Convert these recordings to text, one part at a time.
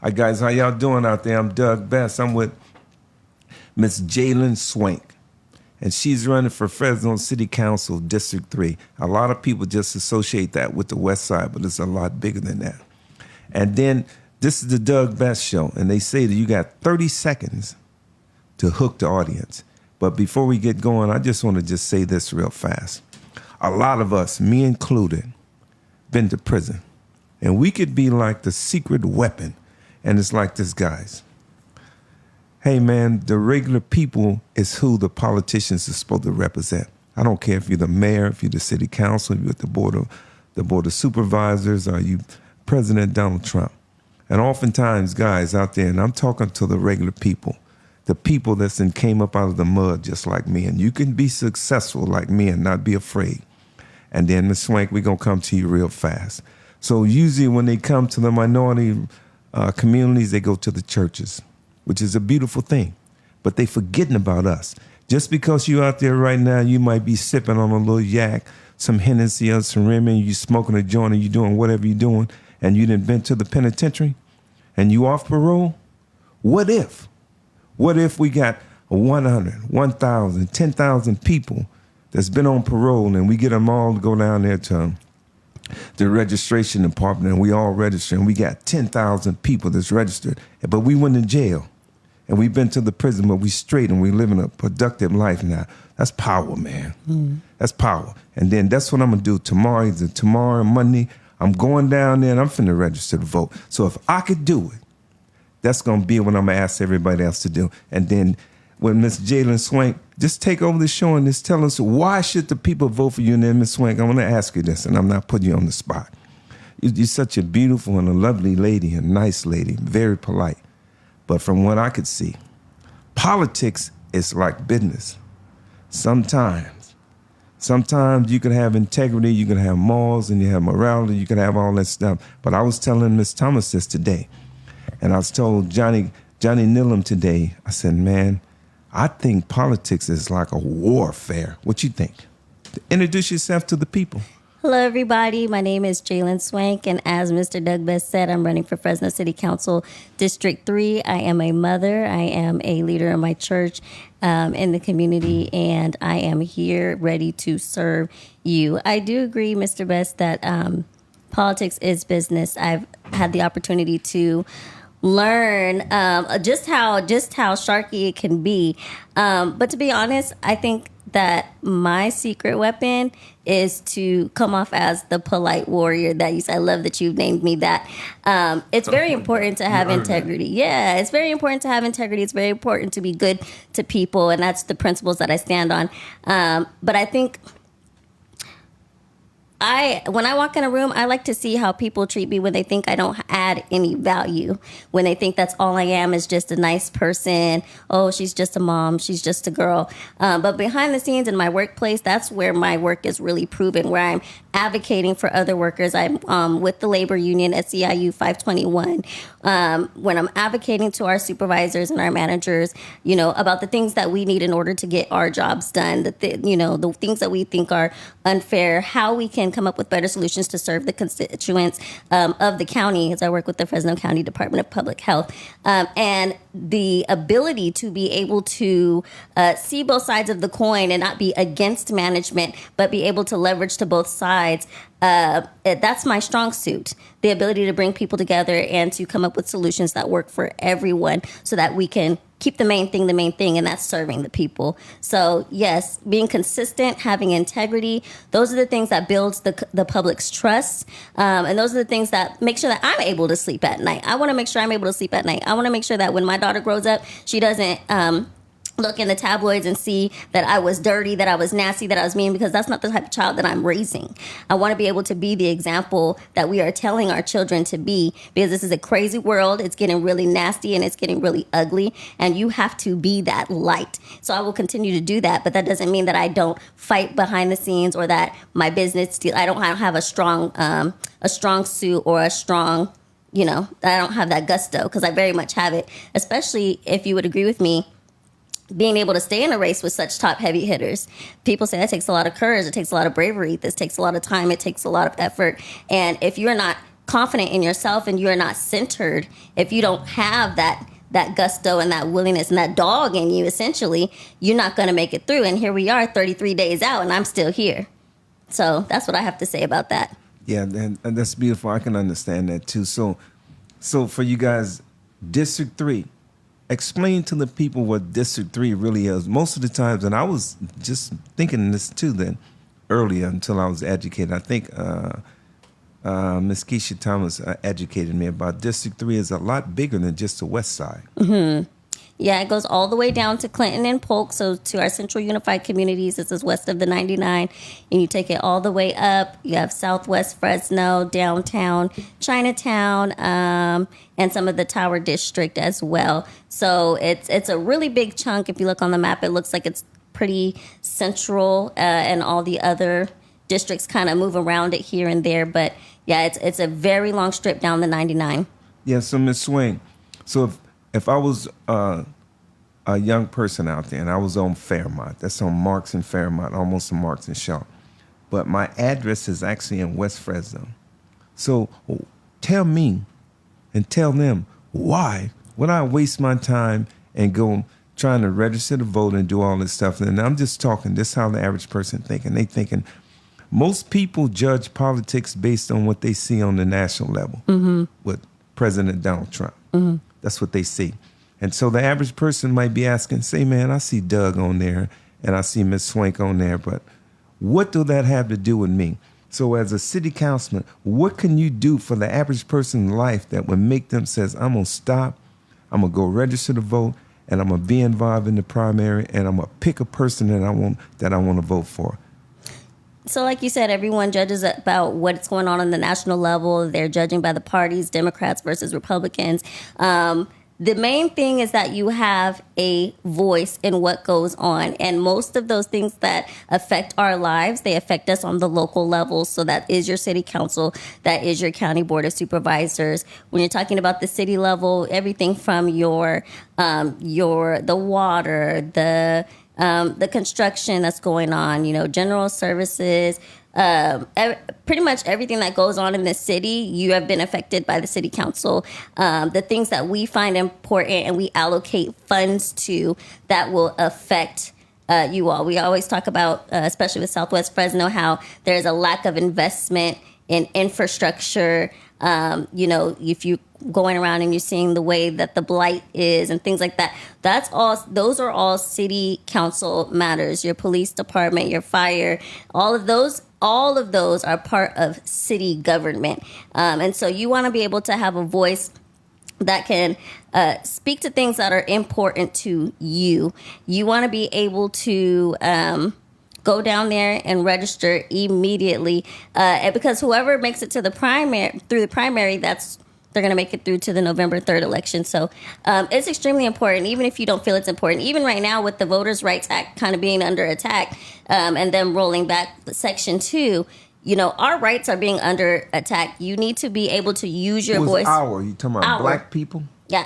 Hi guys, how y'all doing out there? I'm Doug Best. I'm with Miss Jalen Swank, and she's running for Fresno City Council District 3. A lot of people just associate that with the West Side, but it's a lot bigger than that. And then this is the Doug Best Show, and they say that you got 30 seconds to hook the audience. But before we get going, I just want to just say this real fast. A lot of us, me included, been to prison, and we could be like the secret weapon. And it's like this, guys. Hey, man, the regular people is who the politicians are supposed to represent. I don't care if you're the mayor, if you're the city council, if you're at the board of supervisors, or you President Donald Trump. And oftentimes, guys out there, and I'm talking to the regular people, the people that's came up out of the mud just like me. And you can be successful like me and not be afraid. And then, Ms. Swank, we're going to come to you real fast. So usually when they come to the minority communities, they go to the churches, which is a beautiful thing. But they forgetting about us. Just because you out there right now, you might be sipping on a little yak, some Hennessy or some Remy, you smoking a joint, or you doing whatever you're doing, and you done been to the penitentiary, and you off parole. What if? What if we got 100, 1,000, 10,000 people that's been on parole, and we get them all to go down there to the registration department, and we all register, and we got 10,000 people that's registered, but we went to jail, and we've been to the prison, but we straight, and we living a productive life now. That's power, man. That's power. And then that's what I'm gonna do tomorrow, Monday. I'm going down there, and I'm finna register to vote. So if I could do it, that's gonna be what I'm gonna ask everybody else to do. And then when Miss Jalen Swank, just take over the show and just tell us, why should the people vote for you? And then Miss Swank, I want to ask you this, and I'm not putting you on the spot. You're such a beautiful and a lovely lady, a nice lady, very polite. But from what I could see, politics is like business. Sometimes you can have integrity, you can have morals, and you have morality, you can have all that stuff. But I was telling Miss Thomas this today, and I was told Johnny Nillum today, I said, man, I think politics is like a warfare. What you think? Introduce yourself to the people. Hello, everybody. My name is Jalen Swank, and as Mr. Doug Best said, I'm running for Fresno City Council District 3. I am a mother. I am a leader in my church, in the community, and I am here ready to serve you. I do agree, Mr. Best, that politics is business. I've had the opportunity to learn just how sharky it can be. But to be honest, I think that my secret weapon is to come off as the polite warrior that you said. I love that you've named me that. It's very important to have integrity. Yeah, it's very important to have integrity. It's very important to be good to people, and that's the principles that I stand on. But I think when I walk in a room, I like to see how people treat me when they think I don't add any value, when they think that's all I am is just a nice person. Oh, she's just a mom. She's just a girl. But behind the scenes in my workplace, that's where my work is really proven, where I'm advocating for other workers. I'm with the labor union at SEIU 521. When I'm advocating to our supervisors and our managers, about the things that we need in order to get our jobs done, the things that we think are unfair, how we can come up with better solutions to serve the constituents of the county, as I work with the Fresno County Department of Public Health. And the ability to be able to see both sides of the coin and not be against management, but be able to leverage to both sides. That's my strong suit, the ability to bring people together and to come up with solutions that work for everyone so that we can keep the main thing, and that's serving the people. So yes, being consistent, having integrity, those are the things that builds the public's trust. And those are the things that make sure that I'm able to sleep at night. I want to make sure I'm able to sleep at night. I want to make sure that when my daughter grows up, she doesn't look in the tabloids and see that I was dirty, that I was nasty, that I was mean, because that's not the type of child that I'm raising. I want to be able to be the example that we are telling our children to be, because this is a crazy world. It's getting really nasty and it's getting really ugly, and you have to be that light. So I will continue to do that, but that doesn't mean that I don't fight behind the scenes, or that my business, I don't have a strong suit or a strong, I don't have that gusto, because I very much have it, especially if you would agree with me, being able to stay in a race with such top heavy hitters. People say that takes a lot of courage. It takes a lot of bravery. This takes a lot of time. It takes a lot of effort. And if you're not confident in yourself and you're not centered, if you don't have that gusto and that willingness and that dog in you, essentially, you're not going to make it through. And here we are 33 days out and I'm still here. So that's what I have to say about that. Yeah, and that's beautiful. I can understand that too. So for you guys, District 3, explain to the people what District 3 really is. Most of the times, and I was just thinking this too then earlier until I was educated. I think Miss Keisha Thomas educated me about District 3 is a lot bigger than just the West Side. Mm-hmm. Yeah, it goes all the way down to Clinton and Polk. So to our Central Unified Communities, this is west of the 99. And you take it all the way up. You have Southwest Fresno, downtown Chinatown, and some of the Tower District as well. So it's a really big chunk. If you look on the map, it looks like it's pretty central, and all the other districts kind of move around it here and there. But yeah, it's a very long strip down the 99. Yeah, so Ms. Swain, so if I was a young person out there and I was on Fairmont, that's on Marks and Fairmont, almost on Marks and Shaw, but my address is actually in West Fresno. So tell me and tell them why would I waste my time and go trying to register to vote and do all this stuff. And I'm just talking, this is how the average person thinking. They thinking most people judge politics based on what they see on the national level with President Donald Trump. Mm-hmm. That's what they see. And so the average person might be asking, say, man, I see Doug on there and I see Miss Swank on there, but what do that have to do with me? So as a city councilman, what can you do for the average person's life that would make them says, I'm going to stop, I'm going to go register to vote, and I'm going to be involved in the primary, and I'm going to pick a person that I want to vote for? So like you said, everyone judges about what's going on the national level. They're judging by the parties, Democrats versus Republicans. The main thing is that you have a voice in what goes on. And most of those things that affect our lives, they affect us on the local level. So that is your city council. That is your county board of supervisors. When you're talking about the city level, everything from the water, the construction that's going on, general services, pretty much everything that goes on in the city, you have been affected by the city council. The things that we find important and we allocate funds to that will affect you all. We always talk about, especially with Southwest Fresno, how there's a lack of investment in infrastructure. If you're going around and you're seeing the way that the blight is and things like that, those are all city council matters. Your police department, your fire, all of those are part of city government. And so you want to be able to have a voice that can speak to things that are important to you. You want to be able to go down there and register immediately, because whoever makes it to the primary, they're going to make it through to the November 3rd election. So it's extremely important, even if you don't feel it's important. Even right now with the Voters' Rights Act kind of being under attack, and them rolling back Section 2, our rights are being under attack. You need to be able to use your voice. You talking about black people? Yeah,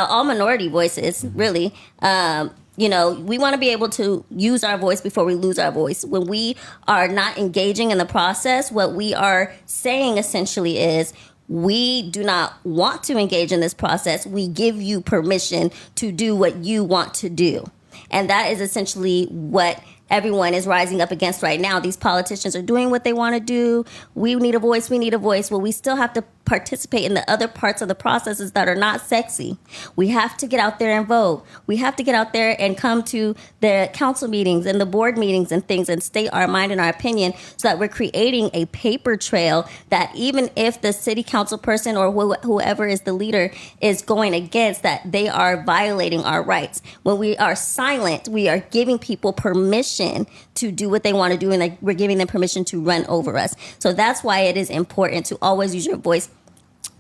all minority voices, really. We want to be able to use our voice before we lose our voice. When we are not engaging in the process, what we are saying essentially is, we do not want to engage in this process. We give you permission to do what you want to do. And that is essentially what everyone is rising up against right now. These politicians are doing what they want to do. We need a voice. Well, we still have to participate in the other parts of the processes that are not sexy. We have to get out there and vote. We have to get out there and come to the council meetings and the board meetings and things and state our mind and our opinion, so that we're creating a paper trail that even if the city council person or whoever is the leader is going against that, they are violating our rights. When we are silent, we are giving people permission to do what they want to do, and we're giving them permission to run over us. So that's why it is important to always use your voice.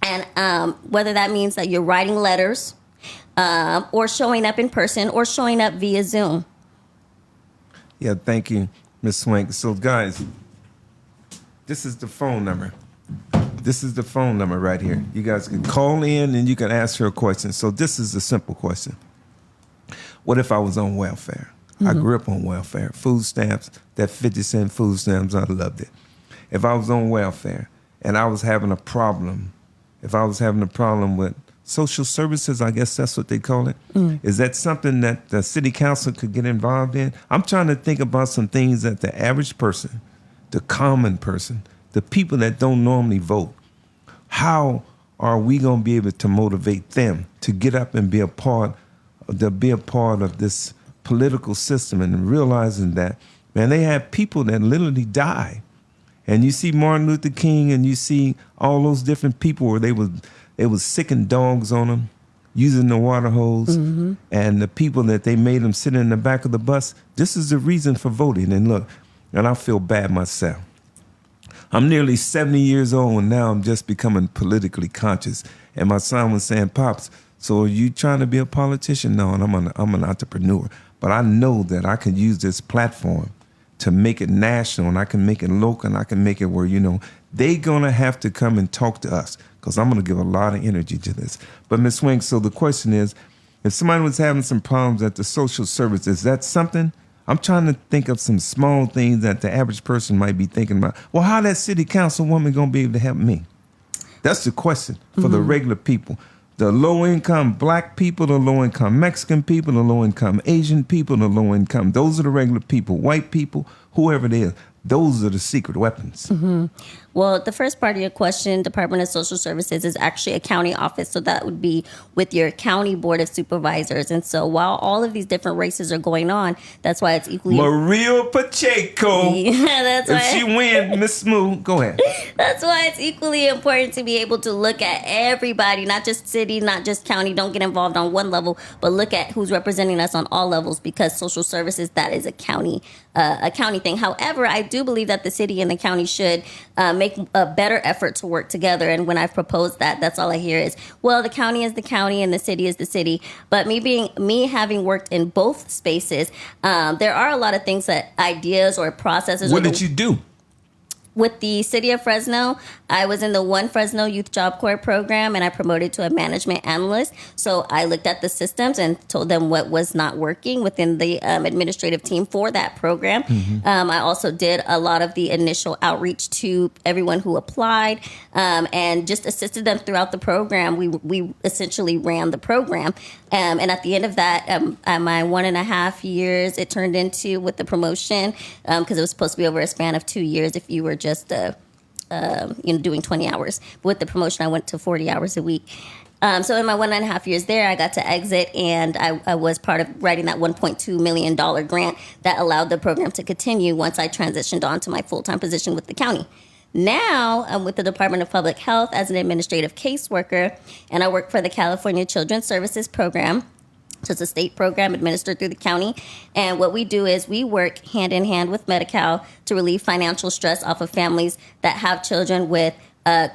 And whether that means that you're writing letters, or showing up in person, or showing up via Zoom. Yeah, thank you, Ms. Swank. So, guys, this is the phone number. This is the phone number right here. You guys can call in and you can ask her a question. So this is a simple question. What if I was on welfare? Mm-hmm. I grew up on welfare. Food stamps, that 50-cent food stamps, I loved it. If I was on welfare and I was having a problem, if I was having a problem with social services, I guess that's what they call it. Is that something that the city council could get involved in? I'm trying to think about some things that the average person, the common person, the people that don't normally vote, how are we going to be able to motivate them to get up and be a part of this political system, and realizing that, man, they have people that literally die. And you see Martin Luther King, and you see all those different people where they was sicking dogs on them, using the water hose, and the people that they made them sit in the back of the bus. This is the reason for voting. And look, and I feel bad myself. I'm nearly 70 years old, and now I'm just becoming politically conscious. And my son was saying, "Pops, so are you trying to be a politician?" No, and I'm an entrepreneur. But I know that I can use this platform to make it national, and I can make it local, and I can make it where, they going to have to come and talk to us, because I'm going to give a lot of energy to this. But Ms. Swank, so the question is, if somebody was having some problems at the social service, is that something? I'm trying to think of some small things that the average person might be thinking about. Well, how that city councilwoman going to be able to help me? That's the question for the regular people. The low-income black people, the low-income Mexican people, the low-income Asian people, the low-income, those are the regular people, white people, whoever it is. Those are the secret weapons. Well, the first part of your question, Department of Social Services, is actually a county office. So that would be with your county board of supervisors. And so while all of these different races are going on, that's why it's equally... Maria Pacheco. Yeah, that's if why... she wins, Miss Smooth, go ahead. That's why it's equally important to be able to look at everybody, not just city, not just county. Don't get involved on one level, but look at who's representing us on all levels, because social services, that is a county thing. However, I do believe that the city and the county should make a better effort to work together. And when I've proposed that, that's all I hear is, well, the county is the county and the city is the city. But me having worked in both spaces, there are a lot of things that ideas or processes. What did you do? With the city of Fresno, I was in the One Fresno Youth Job Corps program, and I promoted to a management analyst. So I looked at the systems and told them what was not working within the administrative team for that program. I also did a lot of the initial outreach to everyone who applied, and just assisted them throughout the program. We essentially ran the program. And at the end of that, my 1.5 years, it turned into, with the promotion, because it was supposed to be over a span of 2 years if you were just doing 20 hours. But with the promotion, I went to 40 hours a week. So in my 1.5 years there, I got to exit, and I was part of writing that $1.2 million grant that allowed the program to continue once I transitioned on to my full-time position with the county. Now I'm with the Department of Public Health as an administrative caseworker, and I work for the California Children's Services Program. So it's a state program administered through the county. And what we do is we work hand in hand with Medi-Cal to relieve financial stress off of families that have children with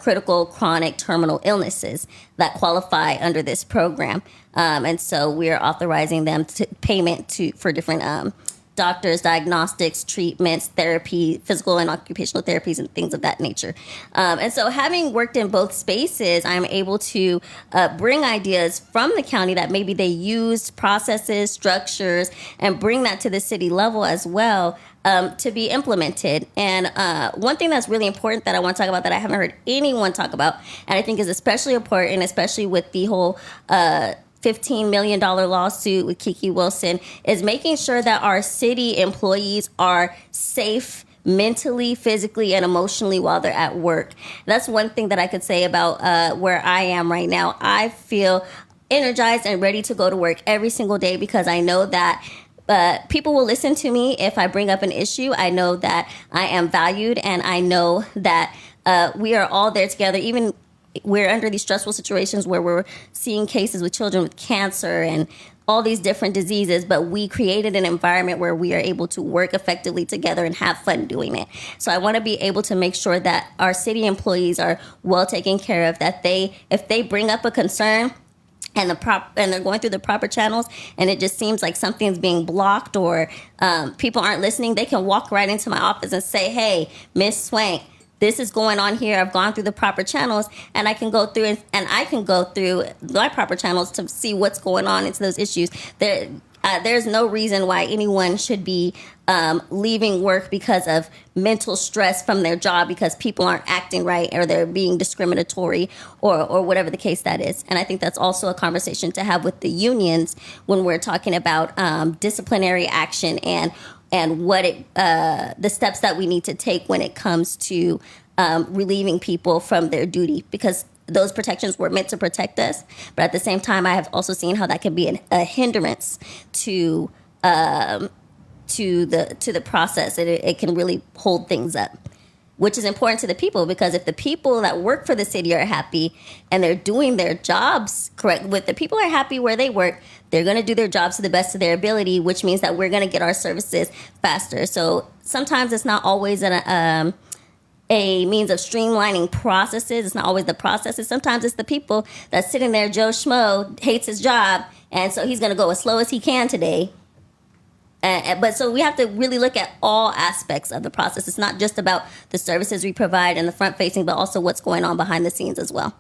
critical, chronic, terminal illnesses that qualify under this program. And so we're authorizing them to payment for different doctors, diagnostics, treatments, therapy, physical and occupational therapies, and things of that nature. And so having worked in both spaces, I'm able to bring ideas from the county that maybe they used, processes, structures, and bring that to the city level as well, to be implemented. And one thing that's really important that I want to talk about that I haven't heard anyone talk about, and I think is especially important, especially with the whole $15 million lawsuit with Kiki Wilson, is making sure that our city employees are safe mentally, physically, and emotionally while they're at work. That's one thing that I could say about where I am right now. I feel energized and ready to go to work every single day, because I know that people will listen to me if I bring up an issue. I know that I am valued, and I know that we are all there together. Even we're under these stressful situations where we're seeing cases with children with cancer and all these different diseases, but we created an environment where we are able to work effectively together and have fun doing it. So I want to be able to make sure that our city employees are well taken care of, that if they bring up a concern and they're going through the proper channels, and it just seems like something's being blocked or people aren't listening, they can walk right into my office and say, "Hey, Miss Swank, this is going on here. I've gone through the proper channels," and I can go through my proper channels to see what's going on into those issues. There's no reason why anyone should be leaving work because of mental stress from their job because people aren't acting right or they're being discriminatory or whatever the case that is. And I think that's also a conversation to have with the unions when we're talking about disciplinary action and what the steps that we need to take when it comes to relieving people from their duty, because those protections were meant to protect us. But at the same time, I have also seen how that can be a hindrance to the process. It can really hold things up, which is important to the people, because if the people that work for the city are happy and they're doing their jobs correct, with the people are happy where they work, they're going to do their jobs to the best of their ability, which means that we're going to get our services faster. So sometimes it's not always a means of streamlining processes. It's not always the processes. Sometimes it's the people that's sitting there. Joe Schmo hates his job, and so he's going to go as slow as he can today. But so we have to really look at all aspects of the process. It's not just about the services we provide and the front facing, but also what's going on behind the scenes as well.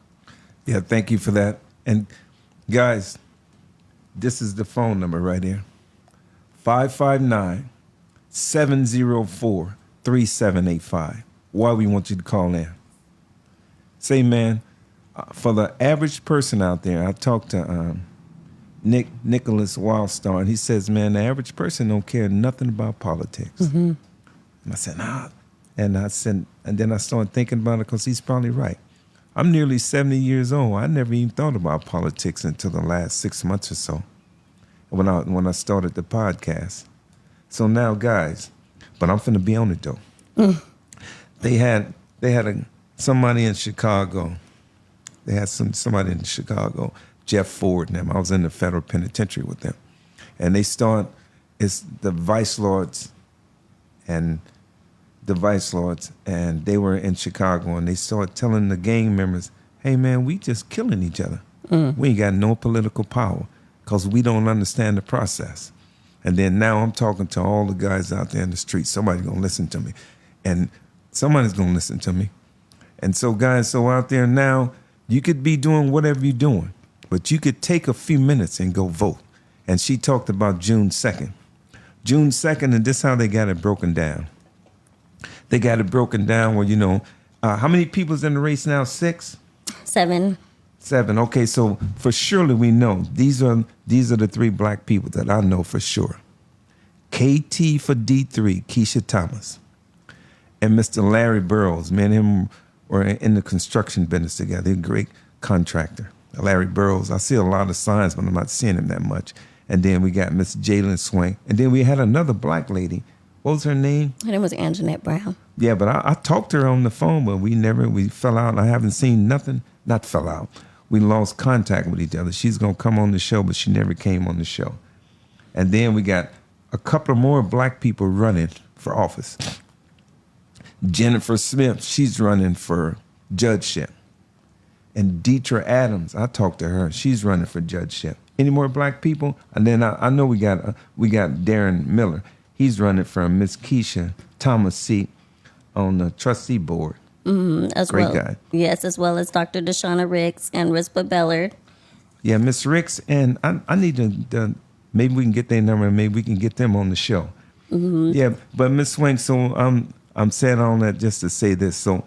Yeah, thank you for that. And guys, this is the phone number right here. 559-704-3785. Why we want you to call in. Say, man, for the average person out there, I talked to Nicholas Wildstar, and he says, man, the average person don't care nothing about politics. Mm-hmm. And I said, nah. And then I started thinking about it, because he's probably right. I'm nearly 70 years old. I never even thought about politics until the last 6 months or so, when I started the podcast. So now, guys, but I'm finna be on it though. Mm. They had somebody in Chicago. They had somebody in Chicago, Jeff Ford and them. I was in the federal penitentiary with them. And it's the vice lords and they were in Chicago, and they started telling the gang members, hey man, we just killing each other. Mm. We ain't got no political power because we don't understand the process. And then now I'm talking to all the guys out there in the street. Somebody's gonna listen to me. And somebody's gonna listen to me. And so guys, out there now, you could be doing whatever you're doing, but you could take a few minutes and go vote. And she talked about June 2nd. June 2nd, and this is how they got it broken down. They got it broken down where, how many people's in the race now? 6? 7. 7. Okay, so for surely we know these are the 3 black people that I know for sure. KT for D3, Keisha Thomas, and Mr. Larry Burrows. Me and him were in the construction business together. He's a great contractor. Larry Burrows, I see a lot of signs, but I'm not seeing him that much. And then we got Miss Jalen Swank. And then we had another black lady. What was her name? Her name was Anjanette Brown. Yeah, but I talked to her on the phone, but we fell out. I haven't seen nothing. Not fell out. We lost contact with each other. She's going to come on the show, but she never came on the show. And then we got a couple of more black people running for office. Jennifer Smith, she's running for judgeship. And Deetra Adams, I talked to her. She's running for judgeship. Any more black people? And then I know we got Darren Miller. He's running for Miss Keisha Thomas seat on the trustee board. As Great well. guy. Yes, as well as Dr. Deshauna Ricks and Rispa Bellard. Yeah, Miss Ricks, and I need to maybe we can get their number and maybe we can get them on the show. Mm-hmm. Yeah, but Miss Swank, so I'm saying all that just to say this. So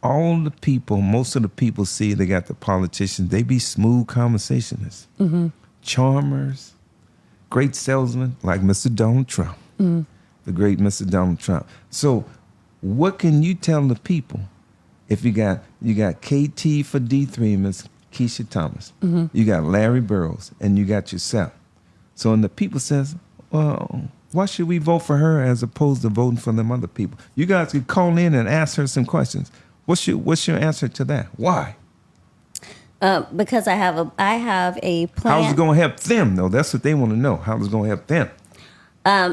most of the people see they got the politicians, they be smooth conversationalists, charmers, great salesmen like Mr. Donald Trump, the great Mr. Donald Trump. So what can you tell the people if you got KT for D3, Miss Keisha Thomas, you got Larry Burrows, and you got yourself. So and the people says, well, why should we vote for her as opposed to voting for them other people? You guys could call in and ask her some questions. What's your answer to that? Why? Because I have a plan. How's it going to help them, though? That's what they want to know. How's it going to help them?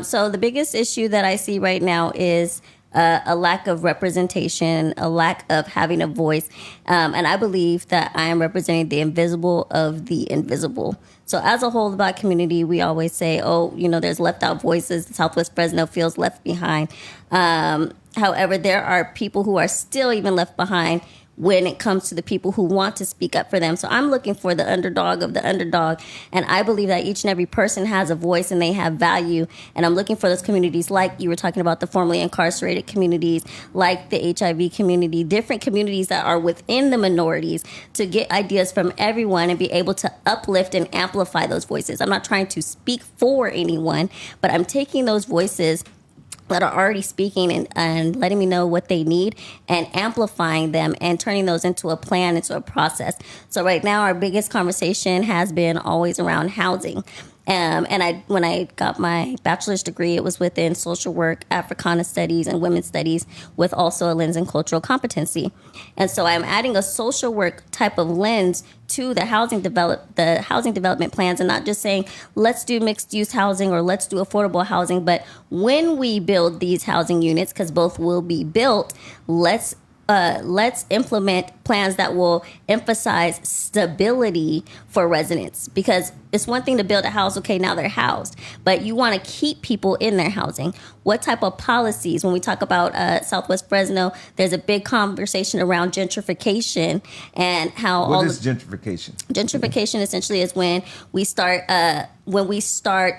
So the biggest issue that I see right now is a lack of representation, a lack of having a voice. And I believe that I am representing the invisible of the invisible. So as a whole, the Black community, we always say, there's left out voices. Southwest Fresno feels left behind. However, there are people who are still even left behind when it comes to the people who want to speak up for them. So I'm looking for the underdog of the underdog. And I believe that each and every person has a voice and they have value. And I'm looking for those communities, like you were talking about, the formerly incarcerated communities, like the HIV community, different communities that are within the minorities, to get ideas from everyone and be able to uplift and amplify those voices. I'm not trying to speak for anyone, but I'm taking those voices that are already speaking and letting me know what they need and amplifying them and turning those into a plan, into a process. So right now, our biggest conversation has been always around housing. When I got my bachelor's degree, it was within social work, Africana studies, and women's studies, with also a lens in cultural competency. And so I'm adding a social work type of lens to the housing development plans, and not just saying let's do mixed use housing or let's do affordable housing, but when we build these housing units, because both will be built, let's implement plans that will emphasize stability for residents, because it's one thing to build a house. Okay, now they're housed, but you want to keep people in their housing. What type of policies? When we talk about Southwest Fresno, there's a big conversation around gentrification and how What is gentrification? Gentrification essentially is when we start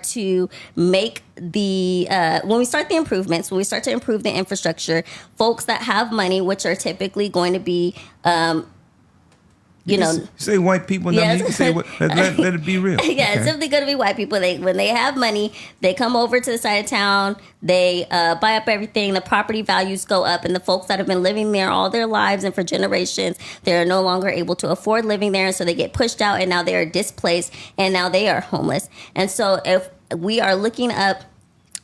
to make when we start the improvements, when we start to improve the infrastructure, folks that have money, which are typically going to be you say white people. Yes. You can say let it be real. Yeah, Okay. it's simply going to be white people. When they have money, they come over to the side of town, they buy up everything, the property values go up, and the folks that have been living there all their lives and for generations, they're no longer able to afford living there, and so they get pushed out, and now they are displaced, and now they are homeless. And so if we are looking up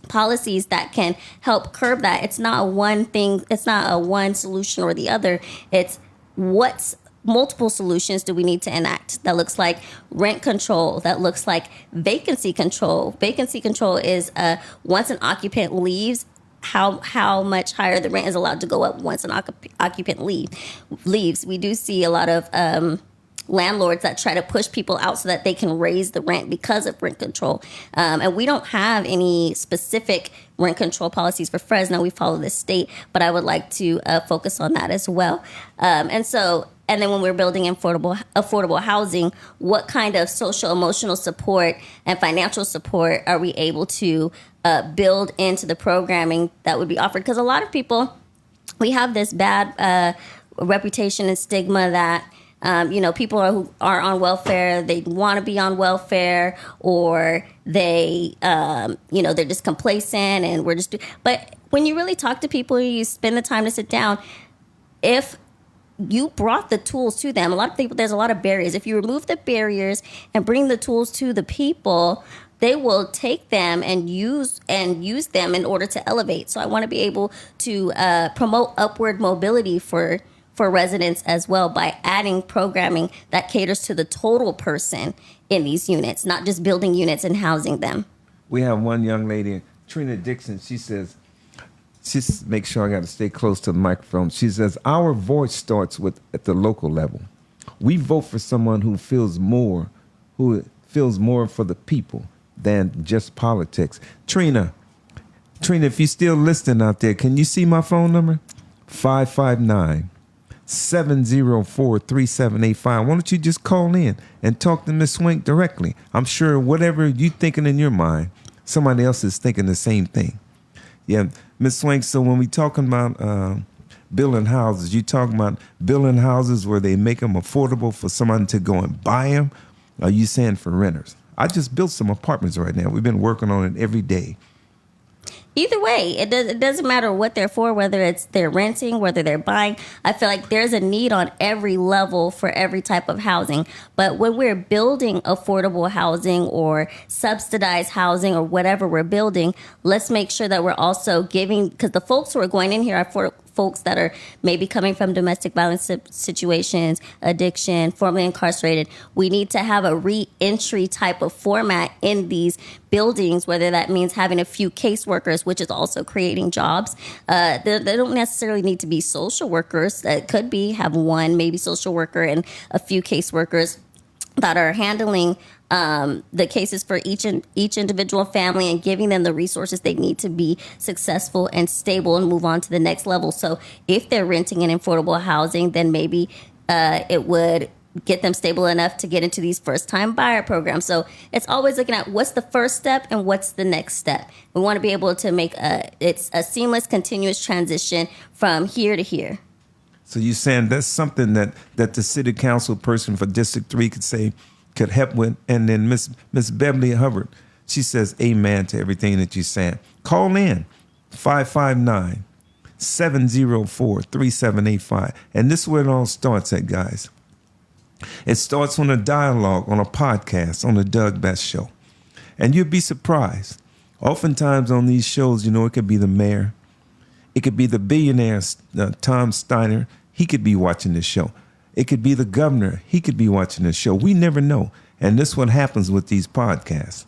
policies that can help curb that, it's not a one thing, it's not a one solution or the other. It's what's multiple solutions do we need to enact that looks like rent control, that looks like vacancy control. Vacancy control is once an occupant leaves, how much higher the rent is allowed to go up once an occupant leaves. We do see a lot of landlords that try to push people out so that they can raise the rent because of rent control. And we don't have any specific rent control policies for Fresno. We follow the state, but I would like to focus on that as well. And then when we're building affordable housing, what kind of social emotional support and financial support are we able to build into the programming that would be offered? Because a lot of people, we have this bad reputation and stigma that people who are on welfare, they want to be on welfare, or they, they're just complacent and we're just. But when you really talk to people, you spend the time to sit down. If you brought the tools to them, a lot of people, there's a lot of barriers. If you remove the barriers and bring the tools to the people, they will take them and use them in order to elevate. So I want to be able to promote upward mobility for residents as well by adding programming that caters to the total person in these units, not just building units and housing them. We have one young lady, Trina Dixon. She says, make sure I got to stay close to the microphone. She says, our voice starts at the local level. We vote for someone who feels more for the people than just politics. Trina, if you're still listening out there, can you see my phone number? 559-704-3785. Why don't you just call in and talk to Miss Swank directly? I'm sure whatever you're thinking in your mind, somebody else is thinking the same thing. Yeah, Miss Swank, so when we talking about building houses, you talking about building houses where they make them affordable for someone to go and buy them? Or are you saying for renters? I just built some apartments right now. We've been working on it every day. Either way, it doesn't matter what they're for, whether it's they're renting, whether they're buying. I feel like there's a need on every level for every type of housing. But when we're building affordable housing or subsidized housing or whatever we're building, let's make sure that we're also giving, because the folks who are going in here are for folks that are maybe coming from domestic violence situations, addiction, formerly incarcerated. We need to have a re-entry type of format in these buildings, whether that means having a few caseworkers, which is also creating jobs. They don't necessarily need to be social workers. It could be have one maybe social worker and a few caseworkers. that are handling the cases for each individual family and giving them the resources they need to be successful and stable and move on to the next level. So if they're renting in affordable housing, then maybe it would get them stable enough to get into these first-time buyer programs. So it's always looking at what's the first step and what's the next step. We want to be able to make it's a seamless, continuous transition from here to here. So you're saying that's something that the city council person for District 3 could help with. And then Miss Beverly Hubbard, she says amen to everything that you're saying. Call in 559-704-3785. And this is where it all starts at, guys. It starts on a dialogue, on a podcast, on the Doug Best Show. And you'd be surprised. Oftentimes on these shows, it could be the mayor. It could be the billionaire, Tom Steiner. He could be watching this show. It could be the governor. He could be watching this show. We never know. And this is what happens with these podcasts.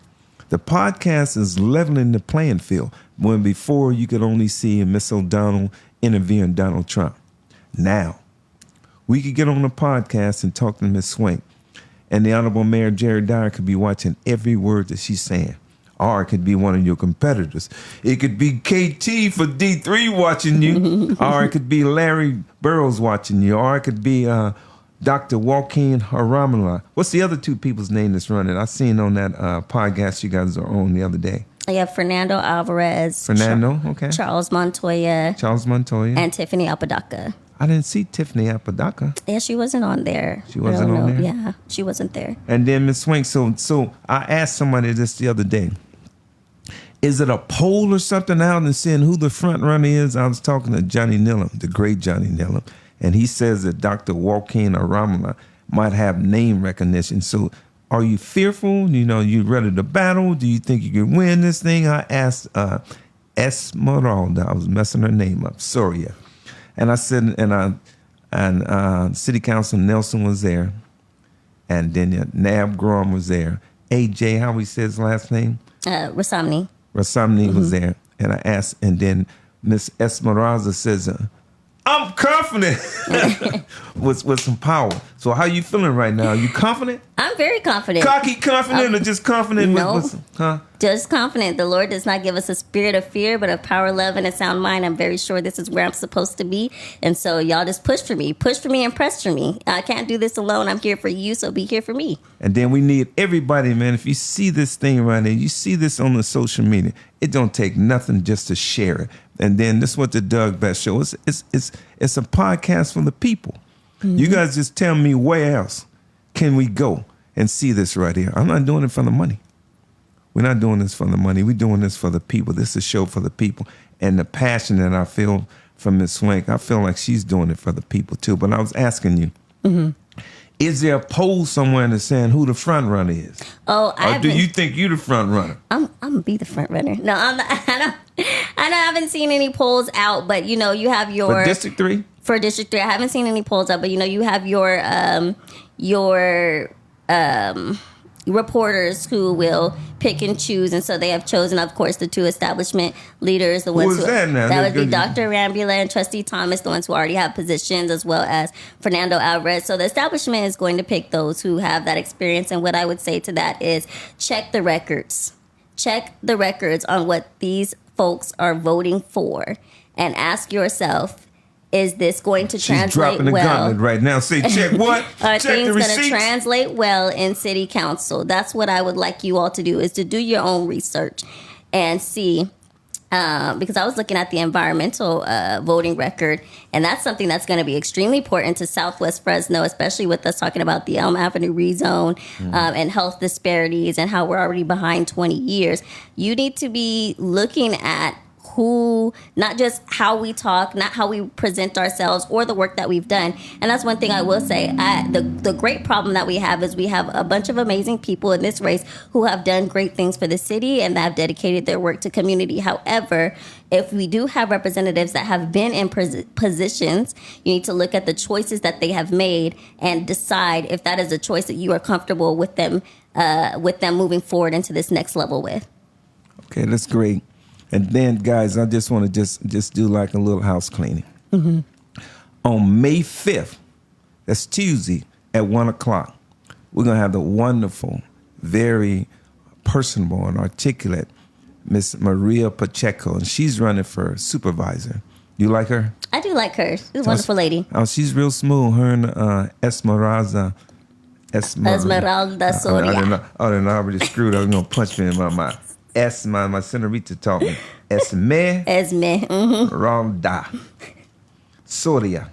The podcast is leveling the playing field when before you could only see Miss O'Donnell interviewing Donald Trump. Now, we could get on the podcast and talk to Miss Swank. And the Honorable Mayor Jerry Dyer could be watching every word that she's saying. Or it could be one of your competitors. It could be KT for D3 watching you. Or it could be Larry Burrows watching you. Or it could be Dr. Joaquin Haramala. What's the other two people's name that's running? I seen on that podcast you guys are on the other day. Yeah, Fernando Alvarez. Okay. Charles Montoya. And Tiffany Apodaca. I didn't see Tiffany Apodaca. Yeah, she wasn't on there. She wasn't on there? Yeah, she wasn't there. And then Ms. Swank, so I asked somebody this the other day. Is it a poll or something out and seeing who the front runner is? I was talking to Johnny Nillum, the great Johnny Nillum, and he says that Dr. Joaquin Aramala might have name recognition. So are you fearful? You ready to battle? Do you think you can win this thing? I asked Esmeralda. I was messing her name up. Soria. And I said, and City Council Nelson was there, and then Nab Grom was there. AJ, how he says his last name? Rasamni. Rasamni was there, and I asked, and then Miss Esmeralda says, "I'm confident," with some power. So how you feeling right now? Are you confident? I'm very confident. Cocky confident or just confident? No, huh? Just confident. The Lord does not give us a spirit of fear, but of power, love, and a sound mind. I'm very sure this is where I'm supposed to be. And so y'all just push for me and press for me. I can't do this alone. I'm here for you, so be here for me. And then we need everybody, man. If you see this thing right there, you see this on the social media, it don't take nothing just to share it. And then this is what the Doug Best Show is. It's a podcast for the people. Mm-hmm. You guys just tell me where else can we go and see this right here. I'm not doing it for the money. We're not doing this for the money. We're doing this for the people. This is a show for the people. And the passion that I feel from Ms. Swank, I feel like she's doing it for the people too. But I was asking you, is there a poll somewhere that's saying who the front runner is? Or do you think you're the front runner? I'm gonna be the front runner. No, I'm not. I haven't seen any polls out, but you have your for District 3. For District 3, I haven't seen any polls out, but you have your reporters who will pick and choose, and so they have chosen, of course, the two establishment leaders. The ones that would be Dr. Rambula and Trustee Thomas, the ones who already have positions, as well as Fernando Alvarez. So the establishment is going to pick those who have that experience. And what I would say to that is check the records. Check the records on what these folks are voting for, and ask yourself, is this going to translate well? She's dropping the gauntlet right now. Say, check what? Are check things going to translate well in city council? That's what I would like you all to do, is to do your own research and see. Because I was looking at the environmental voting record, and that's something that's going to be extremely important to Southwest Fresno, especially with us talking about the Elm Avenue rezone and health disparities and how we're already behind 20 years. You need to be looking at who, not just how we talk, not how we present ourselves or the work that we've done. And that's one thing I will say. The great problem that we have is we have a bunch of amazing people in this race who have done great things for the city and that have dedicated their work to community. However, if we do have representatives that have been in positions, you need to look at the choices that they have made and decide if that is a choice that you are comfortable with them moving forward into this next level with. Okay, that's great. And then, guys, I just want to just do like a little house cleaning. On May 5th, that's Tuesday at 1 o'clock, we're going to have the wonderful, very personable and articulate Miss Maria Pacheco, and she's running for supervisor. You like her? I do like her. She's a wonderful lady. Oh, she's real smooth. Her and Esmeralda Soria. I already screwed up. You're going to punch me in my mouth. My senorita taught me. Esmeralda Soria.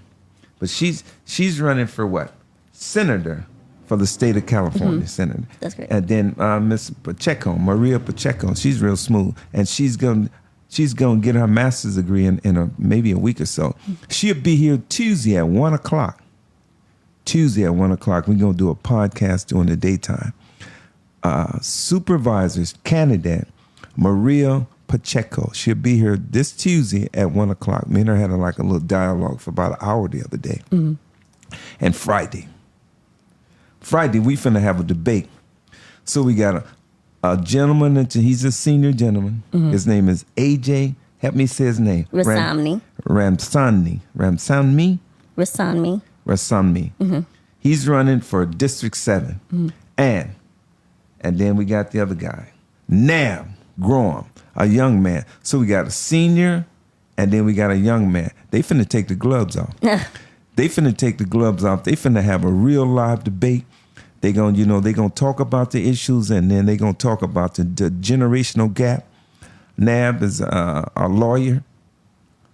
But she's running for what? Senator for the state of California, Senator. That's great. And then Miss Pacheco, Maria Pacheco, she's real smooth. And she's gonna get her master's degree in maybe a week or so. She'll be here Tuesday at 1 o'clock. Tuesday at 1 o'clock. We're going to do a podcast during the daytime. Supervisors candidate Maria Pacheco. She'll be here this Tuesday at 1 o'clock. Me and her had a little dialogue for about an hour the other day. Mm-hmm. And Friday, we finna have a debate. So we got a gentleman, he's a senior gentleman. Mm-hmm. His name is AJ. Help me say his name. Rasamni. Rasamni. Mm-hmm. He's running for District 7. Mm-hmm. And then we got the other guy, Nab Graham, a young man. So we got a senior, and then we got a young man. They finna take the gloves off. They finna have a real live debate. They gonna talk about the issues, and then they gonna talk about the generational gap. Nab is a lawyer,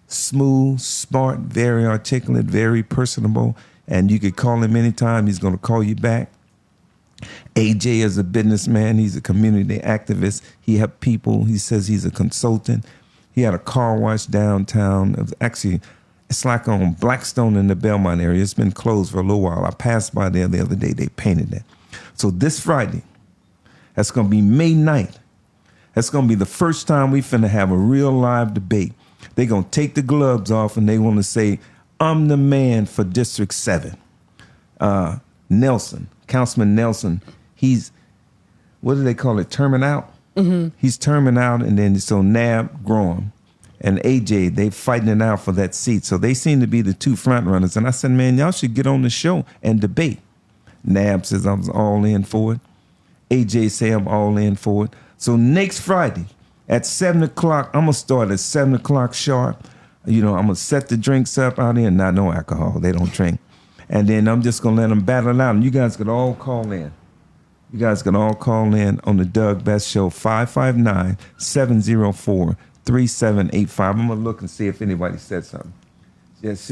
smooth, smart, very articulate, very personable, and you could call him anytime. He's gonna call you back. AJ is a businessman. He's a community activist. He helps people. He says he's a consultant. He had a car wash downtown. It's like on Blackstone in the Belmont area. It's been closed for a little while. I passed by there the other day. They painted it. So this Friday, that's going to be May 9th. That's going to be the first time we finna have a real live debate. They're going to take the gloves off and they want to say, I'm the man for District 7. Nelson, Councilman Nelson, he's, what do they call it, terming out? Mm-hmm. He's terming out, and then so Nab Graham and AJ, they fighting it out for that seat. So they seem to be the two front runners. And I said, man, y'all should get on the show and debate. Nab says I was all in for it. AJ say I'm all in for it. So next Friday at 7 o'clock, I'm going to start at 7 o'clock sharp. I'm going to set the drinks up out here. Not no alcohol. They don't drink. And then I'm just going to let them battle it out. And you guys could all call in. You guys can all call in on the Doug Best Show, 559-704-3785. I'm going to look and see if anybody said something. Yes,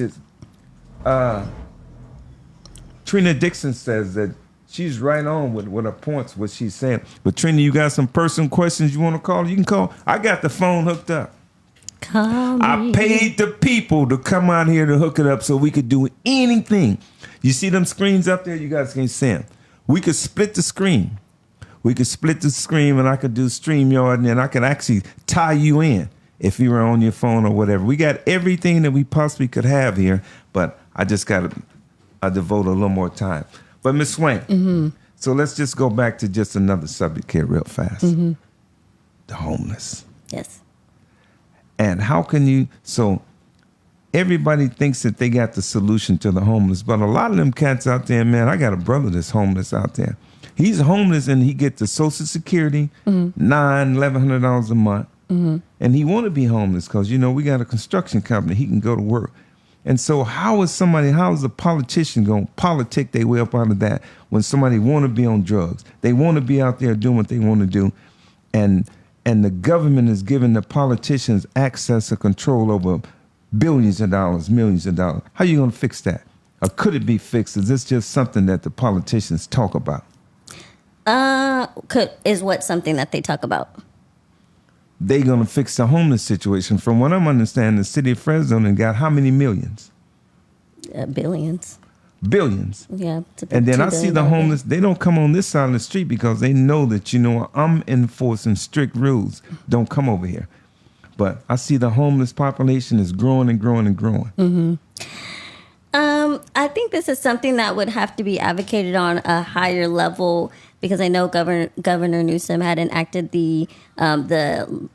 Trina Dixon says that she's right on with her points, what she's saying. But Trina, you got some personal questions you want to call? You can call. I got the phone hooked up. I paid the people to come out here to hook it up so we could do anything. You see them screens up there? You guys can see them. We could split the screen. And I could do StreamYard, and then I could actually tie you in if you were on your phone or whatever. We got everything that we possibly could have here, but I just got to devote a little more time. But Ms. Swank, so let's just go back to just another subject here real fast. Mm-hmm. The homeless. Yes. And how can you, so everybody thinks that they got the solution to the homeless, but a lot of them cats out there, man, I got a brother that's homeless out there. He's homeless and he get the Social Security, $1,100 a month. Mm-hmm. And he want to be homeless because, we got a construction company. He can go to work. And so how is a politician going to politic their way up out of that when somebody want to be on drugs? They want to be out there doing what they want to do. And the government is giving the politicians access or control over billions of dollars, millions of dollars. How are you going to fix that? Or could it be fixed? Is this just something that the politicians talk about? Is what something that they talk about? They going to fix the homeless situation. From what I'm understanding, the city of Fresno got how many millions? Billions. Billions. Yeah. And then I see the homeless, they don't come on this side of the street because they know that, I'm enforcing strict rules. Don't come over here. But I see the homeless population is growing and growing and growing. Mm-hmm. I think this is something that would have to be advocated on a higher level because I know Governor Newsom had enacted the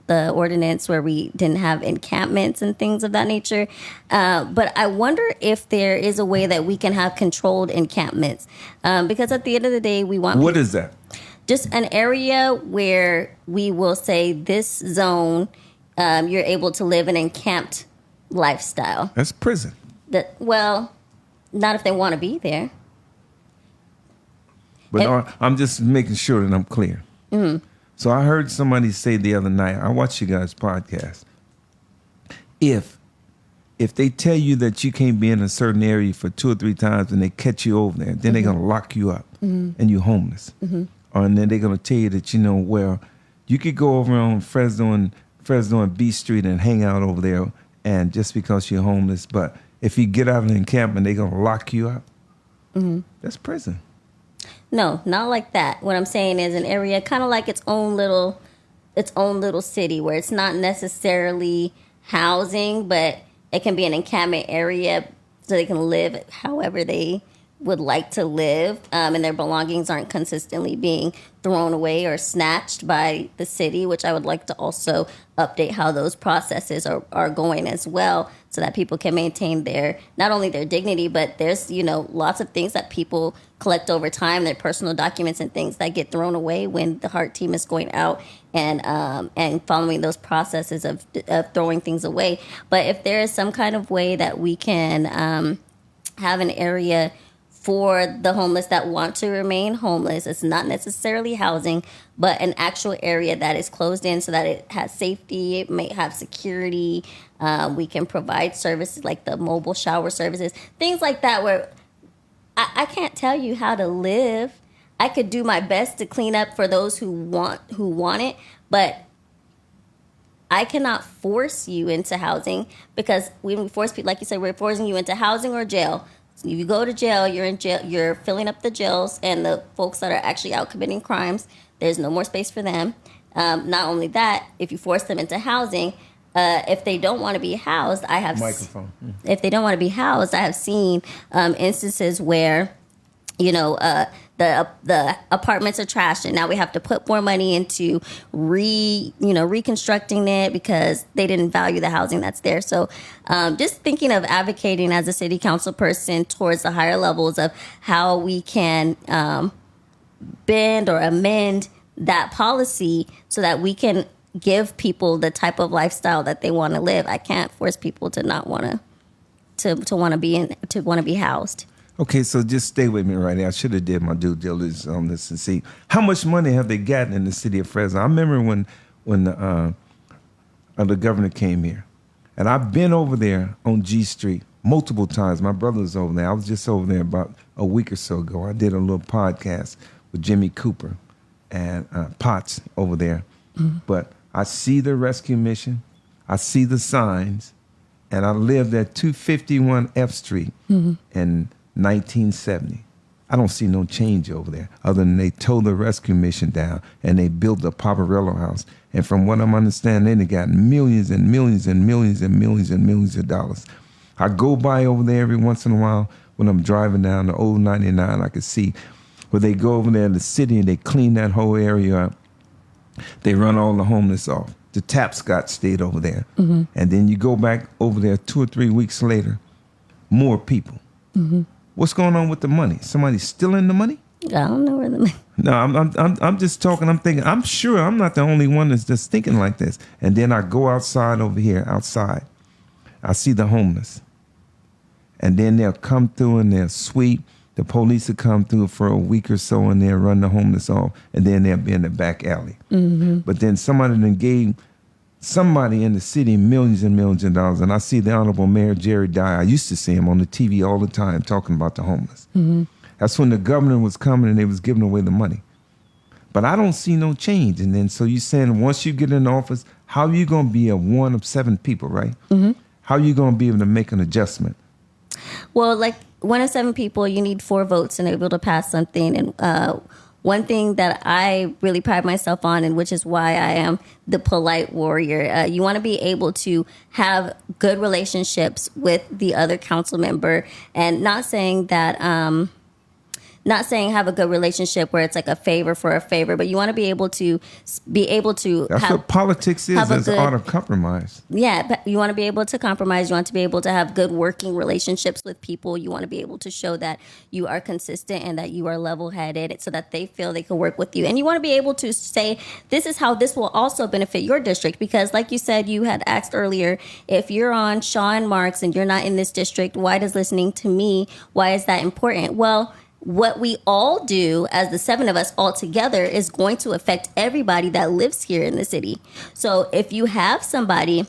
ordinance where we didn't have encampments and things of that nature. But I wonder if there is a way that we can have controlled encampments, because at the end of the day, we want What is that? just an area where we will say this zone, you're able to live an encamped lifestyle. That's prison. Well, not if they want to be there. But no, I'm just making sure that I'm clear. Mm-hmm. So I heard somebody say the other night, I watched you guys' podcast. If they tell you that you can't be in a certain area for 2 or 3 times and they catch you over there, then they're going to lock you up and you're homeless. And then they're going to tell you that, well, you could go over on Fresno and B Street and hang out over there, and just because you're homeless, but if you get out of the encampment, they're going to lock you up. That's prison. No, not like that. What I'm saying is an area kind of like its own little city where it's not necessarily housing, but it can be an encampment area so they can live however they would like to live, and their belongings aren't consistently being thrown away or snatched by the city, which I would like to also update how those processes are going as well, so that people can maintain not only their dignity, but there's lots of things that people collect over time, their personal documents and things that get thrown away when the HEART team is going out and following those processes of throwing things away. But if there is some kind of way that we can have an area for the homeless that want to remain homeless, it's not necessarily housing, but an actual area that is closed in so that it has safety, it may have security. We can provide services like the mobile shower services, things like that, where I can't tell you how to live. I could do my best to clean up for those who want it, but I cannot force you into housing, because when we force people, like you said, we're forcing you into housing or jail. So if you go to jail, you're in jail, you're filling up the jails, and the folks that are actually out committing crimes, there's no more space for them. Not only that, if you force them into housing, if they don't want to be housed, If they don't want to be housed, I have seen instances where, the apartments are trashed, and now we have to put more money into reconstructing it because they didn't value the housing that's there. So just thinking of advocating as a city council person towards the higher levels of how we can bend or amend that policy so that we can give people the type of lifestyle that they want to live. I can't force people to not want to want to be housed. Okay, so just stay with me right now. I should have did my due diligence on this and see how much money have they gotten in the city of Fresno. I remember when the governor came here, and I've been over there on G Street multiple times. My brother was over there. I was just over there about a week or so ago. I did a little podcast with Jimmy Cooper and Potts over there. But I see the rescue mission, I see the signs, and I lived at 251 F Street in 1970. I don't see no change over there other than they tore the rescue mission down and they built the Paparello house. And from what I'm understanding, they got millions and millions and millions and millions and millions of dollars. I go by over there every once in a while when I'm driving down the old 99. I can see where they go over there in the city and they clean that whole area up. They run all the homeless off. The Tapscott stayed over there. And then you go back over there 2 or 3 weeks later, more people. What's going on with the money? Somebody stealing the money? I don't know where the money. No, I'm just talking. I'm thinking. I'm sure I'm not the only one that's just thinking like this. And then I go outside over here, outside. I see the homeless, and then they'll come through and they'll sweep. The police will come through for a week or so and they'll run the homeless off, and then they'll be in the back alley. But then somebody then gave somebody in the city millions and millions of dollars. And I see the Honorable Mayor Jerry Dyer. I used to see him on the TV all the time talking about the homeless. That's when the governor was coming and they was giving away the money. But I don't see no change. And then so you're saying once you get in office, how are you going to be a one of 7 people, right? How are you going to be able to make an adjustment? Well, like 1 of 7 people, you need 4 votes and able to pass something. And one thing that I really pride myself on, and which is why I am the polite warrior, you want to be able to have good relationships with the other council member, and not saying that not saying have a good relationship where it's like a favor for a favor, but you want to be able to That's what politics is. It's art of compromise. Yeah, but you want to be able to compromise. You want to be able to have good working relationships with people. You want to be able to show that you are consistent and that you are level-headed so that they feel they can work with you. And you want to be able to say, this is how this will also benefit your district. Because like you said, you had asked earlier, if you're on Shaw and Marks and you're not in this district, why does listening to me, why is that important? Well, what we all do as the 7 of us all together is going to affect everybody that lives here in the city. So if you have somebody,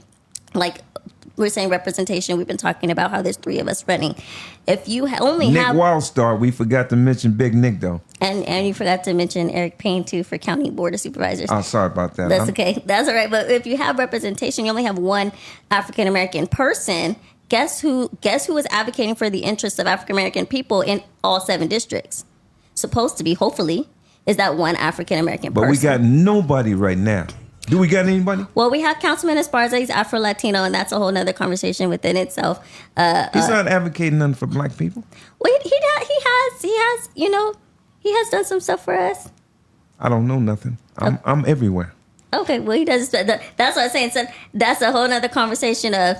like we're saying representation, we've been talking about how there's 3 of us running. If you only Nick have... Wildstar, we forgot to mention Big Nick, though. And you forgot to mention Eric Payne, too, for County Board of Supervisors. Oh, sorry about that. That's okay. That's all right. But if you have representation, you only have one African-American person. Guess who is advocating for the interests of African-American people in all 7 districts? Supposed to be, hopefully, is that one African-American person. But we got nobody right now. Do we got anybody? Well, we have Councilman Esparza. He's Afro-Latino, and that's a whole other conversation within itself. He's not advocating nothing for black people. Well, he has, he has done some stuff for us. I don't know nothing. I'm everywhere. Okay, well, he does. That's what I'm saying. So that's a whole other conversation of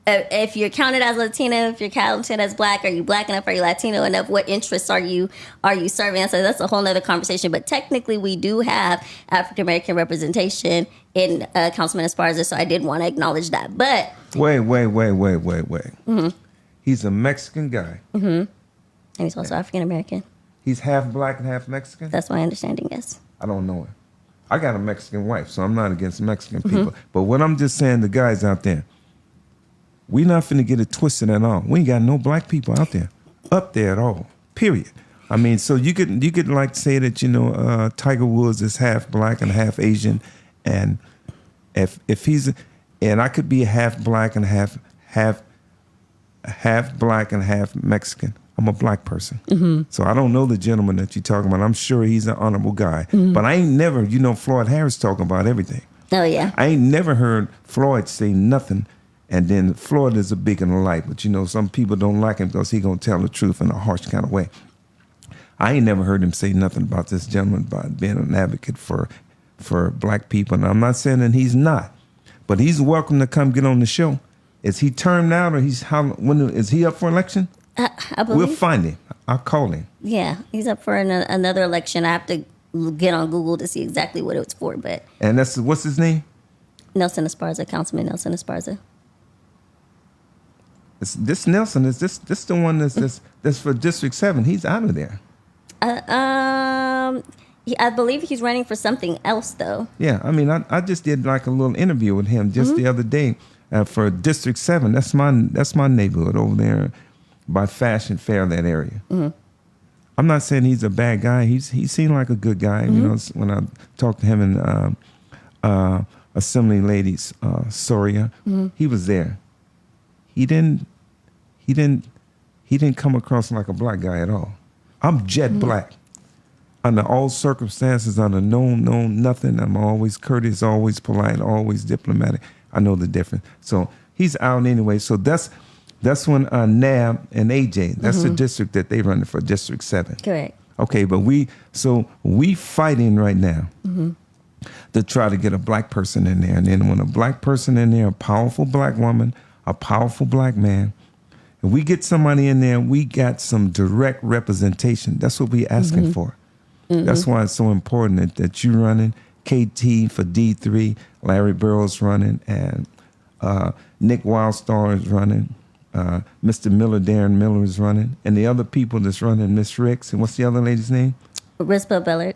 if you're counted as Latino, if you're counted as black, are you black enough? Are you Latino enough? What interests are you serving? So that's a whole other conversation. But technically, we do have African American representation in Councilman Esparza. So I did want to acknowledge that. But wait. Mm-hmm. He's a Mexican guy. Mm-hmm. And he's also African American. He's half black and half Mexican? That's my understanding, yes. I don't know it. I got a Mexican wife, so I'm not against Mexican people. But what I'm just saying, the guys out there, we not finna get it twisted at all. We ain't got no black people out there, up there at all, period. I mean, so you could like say that, Tiger Woods is half black and half Asian. And if he's, and I could be half black and half black and half Mexican. I'm a black person. Mm-hmm. So I don't know the gentleman that you're talking about. I'm sure he's an honorable guy. Mm-hmm. But I ain't never, Floyd Harris talking about everything. Oh, yeah. I ain't never heard Floyd say nothing. And then Floyd is a beacon of light. But, some people don't like him because he going to tell the truth in a harsh kind of way. I ain't never heard him say nothing about this gentleman about being an advocate for black people. And I'm not saying that he's not. But he's welcome to come get on the show. Is he turned out or is he up for election? I believe. We'll find him. I'll call him. Yeah, he's up for another election. I have to get on Google to see exactly what it's for. And what's his name? Nelson Esparza, Councilman Nelson Esparza. This Nelson, is this the one that's for District 7? He's out of there. I believe he's running for something else, though. Yeah, I mean, I just did like a little interview with him just the other day for District 7. That's my neighborhood over there by Fashion Fair, that area. Mm-hmm. I'm not saying he's a bad guy. He seemed like a good guy. Mm-hmm. When I talked to him and Assembly Ladies Soria, he was there. He didn't come across like a black guy at all. I'm jet black. Under all circumstances, under no nothing, I'm always courteous, always polite, always diplomatic. I know the difference. So he's out anyway. So that's when NAB and AJ, that's the district that they run for, District 7. Correct. Okay, but we fighting right now to try to get a black person in there. And then when a black person in there, a powerful black woman, a powerful black man, if we get somebody in there, we got some direct representation. That's what we asking for. Mm-hmm. That's why it's so important that you running, KT for D3, Larry Burrows running, and Nick Wildstar is running, Mr. Miller, Darren Miller is running, and the other people that's running, Miss Ricks, and what's the other lady's name? Rispa Bellard.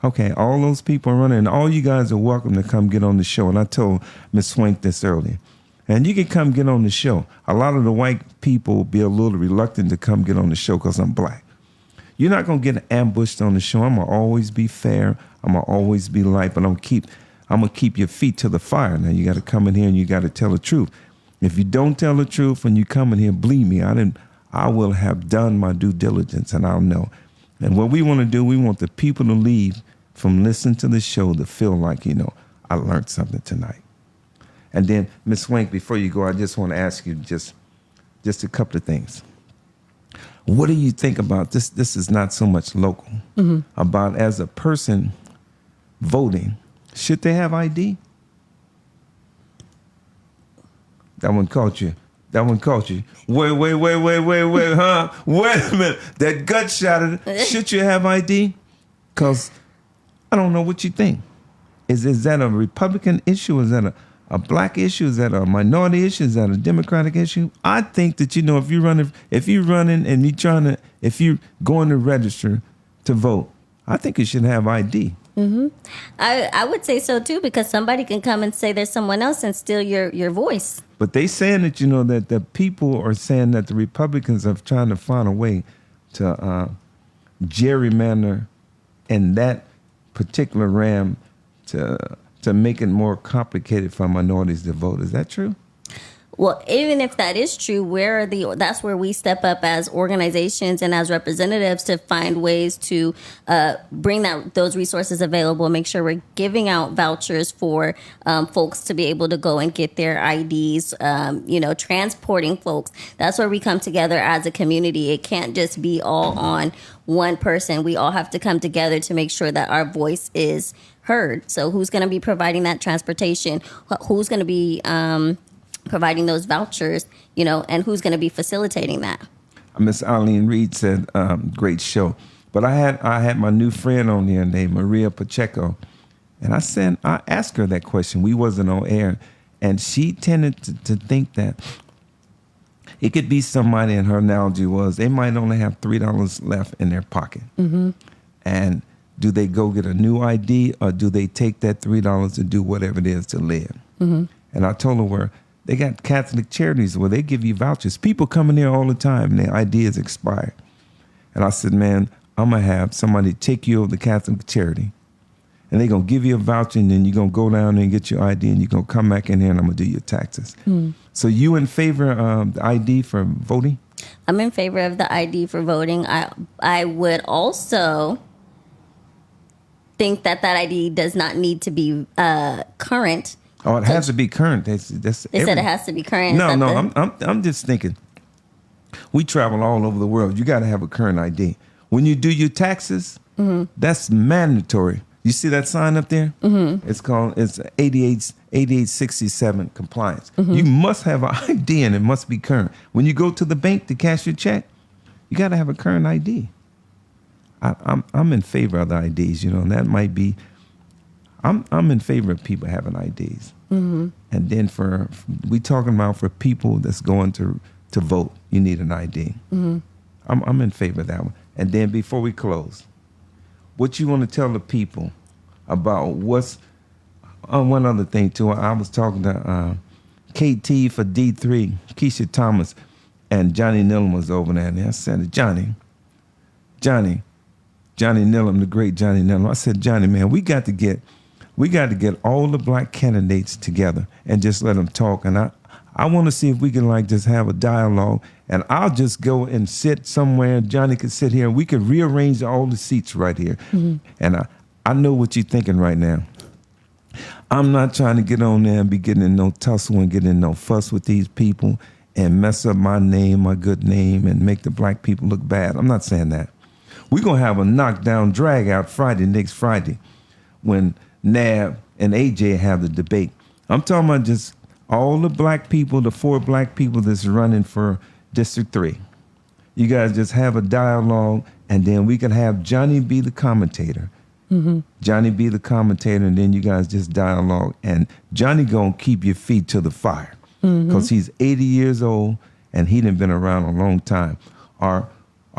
Okay, all those people are running, and all you guys are welcome to come get on the show. And I told Miss Swank this earlier. And you can come get on the show. A lot of the white people will be a little reluctant to come get on the show because I'm black. You're not going to get ambushed on the show. I'm going to always be fair. I'm going to always be light, but I'm going to keep your feet to the fire. Now, you got to come in here and you got to tell the truth. If you don't tell the truth when you come in here, believe me, I will have done my due diligence and I'll know. And what we want to do, we want the people to leave from listening to the show to feel like, I learned something tonight. And then, Ms. Swank, before you go, I just want to ask you just a couple of things. What do you think about this? This is not so much local. About as a person voting, should they have ID? That one caught you. That one caught you. Wait, huh? Wait a minute. That gut shot. Should you have ID? Because I don't know what you think. Is that a Republican issue? Is that a black issue? Is that a minority issue? Is that a Democratic issue? I think that, if you're running and if you're going to register to vote, I think you should have ID. I would say so too, because somebody can come and say there's someone else and steal your voice. But they saying that, that the people are saying that the Republicans are trying to find a way to gerrymander in that particular ram to make it more complicated for minorities to vote. Is that true? Well, even if that is true, that's where we step up as organizations and as representatives to find ways to bring those resources available, make sure we're giving out vouchers for folks to be able to go and get their IDs, transporting folks. That's where we come together as a community. It can't just be all on one person. We all have to come together to make sure that our voice is heard. So who's going to be providing that transportation? Who's going to be providing those vouchers, and who's going to be facilitating that? Miss Eileen Reed said, great show. But I had my new friend on there named Maria Pacheco. And I asked her that question. We wasn't on air. And she tended to think that it could be somebody, and her analogy was they might only have $3 left in their pocket. And do they go get a new ID, or do they take that $3 to do whatever it is to live? And I told her they got Catholic charities where they give you vouchers. People come in there all the time and their ID is expired. And I said, man, I'm going to have somebody take you over to Catholic charity. And they're going to give you a voucher, and then you're going to go down there and get your ID, and you're going to come back in here and I'm going to do your taxes. So you in favor of the ID for voting? I'm in favor of the ID for voting. I would also think that ID does not need to be current. Oh, it has to be current. They said it has to be current. No, I'm just thinking. We travel all over the world. You got to have a current ID. When you do your taxes, that's mandatory. You see that sign up there? It's 8867 compliance. You must have an ID, and it must be current. When you go to the bank to cash your check, you got to have a current ID. I'm in favor of the IDs, and that might be. I'm in favor of people having IDs. And then we talking about for people that's going to vote, you need an ID. I'm in favor of that one. And then before we close, what you want to tell the people about what's one other thing too. I was talking to KT for D3, Keisha Thomas, and Johnny Nillum was over there. And I said, Johnny Nillum, the great Johnny Nillum. I said, Johnny, man, we got to get all the black candidates together and just let them talk. And I want to see if we can just have a dialogue. And I'll just go and sit somewhere. Johnny could sit here, and we could rearrange all the seats right here. And I know what you're thinking right now. I'm not trying to get on there and be getting in no tussle and getting in no fuss with these people and mess up my name, my good name, and make the black people look bad. I'm not saying that. We're going to have a knockdown drag out next Friday, when Nab and AJ have the debate. I'm talking about just all the black people, the 4 black people that's running for District 3. You guys just have a dialogue, and then we can have Johnny be the commentator. Johnny be the commentator, and then you guys just dialogue. And Johnny gonna keep your feet to the fire, because he's 80 years old, and he done been around a long time. Are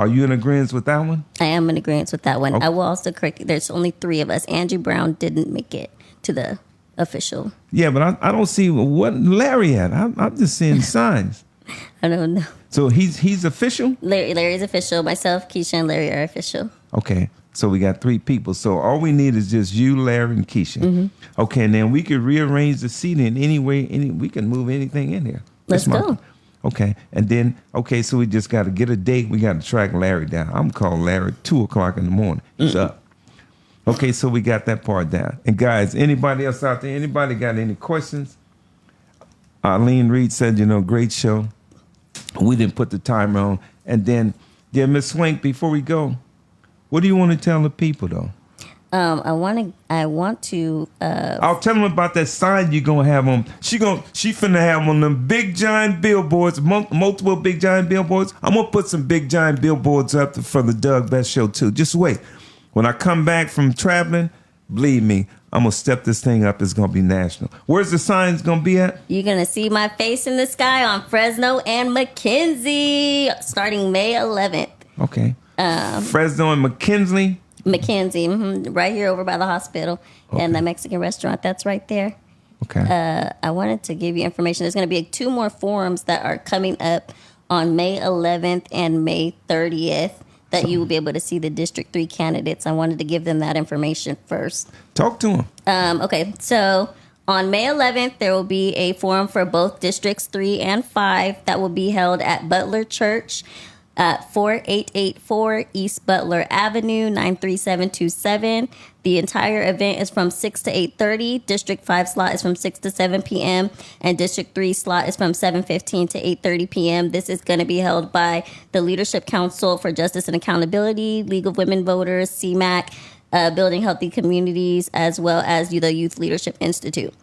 you in agreement with that one? I am in agreement with that one. Okay. I will also correct you. There's only 3 of us. Angie Brown didn't make it to the official. Yeah, but I don't see what Larry at. I'm just seeing signs. I don't know. So he's official? Larry's official. Myself, Keisha, and Larry are official. Okay, so we got 3 people. So all we need is just you, Larry, and Keisha. Okay, and then we could rearrange the seating in any way. We can move anything in here. Let's go. Okay, and then, so we just got to get a date. We got to track Larry down. I'm calling Larry at 2 o'clock in the morning. He's up. Okay, so we got that part down. And guys, anybody else out there, anybody got any questions? Eileen Reed said, great show. We didn't put the timer on. And then Yeah, Miss Swank, before we go, what do you want to tell the people, though? I want to. I'll tell them about that sign you're gonna have on. She finna have on them big giant billboards, multiple big giant billboards. I'm gonna put some big giant billboards up for the Doug Best Show too. Just wait. When I come back from traveling, believe me, I'm gonna step this thing up. It's gonna be national. Where's the signs gonna be at? You're gonna see my face in the sky on Fresno and McKenzie starting May 11th. Okay. Fresno and McKinley. McKenzie, right here over by the hospital and the Mexican restaurant. That's right there. Okay. I wanted to give you information. There's going to be 2 more forums that are coming up on May 11th and May 30th that you will be able to see the District 3 candidates. I wanted to give them that information first. Talk to them. Okay, so on May 11th, there will be a forum for both Districts 3 and 5 that will be held at Butler Church at 4884 East Butler Avenue, 93727. The entire event is from 6 to 8:30. District 5 slot is from 6 to 7 p.m. and District 3 slot is from 7:15 to 8:30 p.m. This is going to be held by the Leadership Council for Justice and Accountability, League of Women Voters, CMAC, Building Healthy Communities, as well as the Youth Leadership Institute.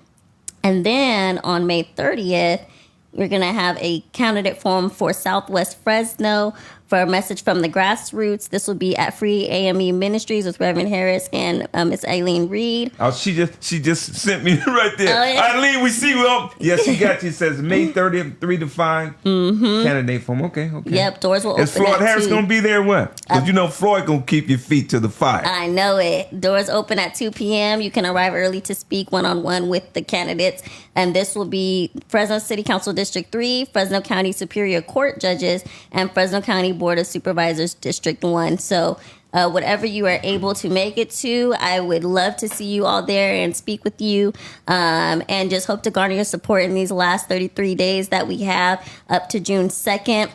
And then on May 30th, we're going to have a candidate forum for Southwest Fresno for a message from the grassroots. This will be at Free AME Ministries with Reverend Harris and Miss Eileen Reed. Oh, she just sent me right there. Oh, yeah. Eileen, we see you. Yes, she got you. It says May 30th, 3 to 5. Candidate forum. Okay. Yep, doors will open Is Floyd at Harris 2. going to be there? What? Because Floyd going to keep your feet to the fire. I know it. Doors open at 2 p.m. You can arrive early to speak one-on-one with the candidates. And this will be Fresno City Council District 3, Fresno County Superior Court judges, and Fresno County Board of Supervisors District 1. So whatever you are able to make it to, I would love to see you all there and speak with you, and just hope to garner your support in these last 33 days that we have up to June 2nd.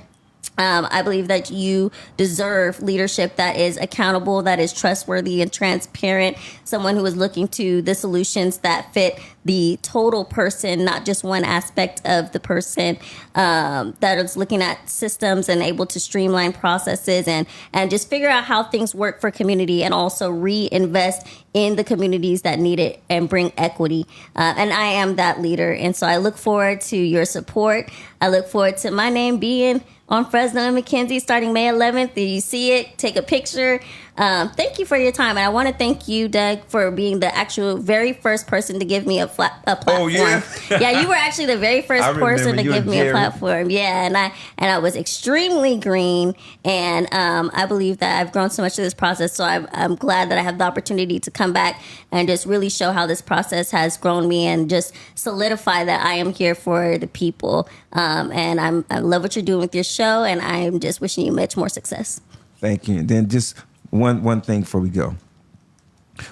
I believe that you deserve leadership that is accountable, that is trustworthy and transparent, someone who is looking to the solutions that fit the total person, not just one aspect of the person, that is looking at systems and able to streamline processes and just figure out how things work for community and also reinvest in the communities that need it and bring equity. And I am that leader. And so I look forward to your support. I look forward to my name being on Fresno and McKenzie starting May 11th. If you see it, take a picture. Thank you for your time. And I want to thank you, Doug, for being the actual very first person to give me a platform. Oh, yeah? Yeah, you were actually the very first person to give me a platform. Yeah, and I was extremely green. And I believe that I've grown so much through this process. So I'm glad that I have the opportunity to come back and just really show how this process has grown me and just solidify that I am here for the people. And I love what you're doing with your show, and I'm just wishing you much more success. Thank you. And then just one thing before we go.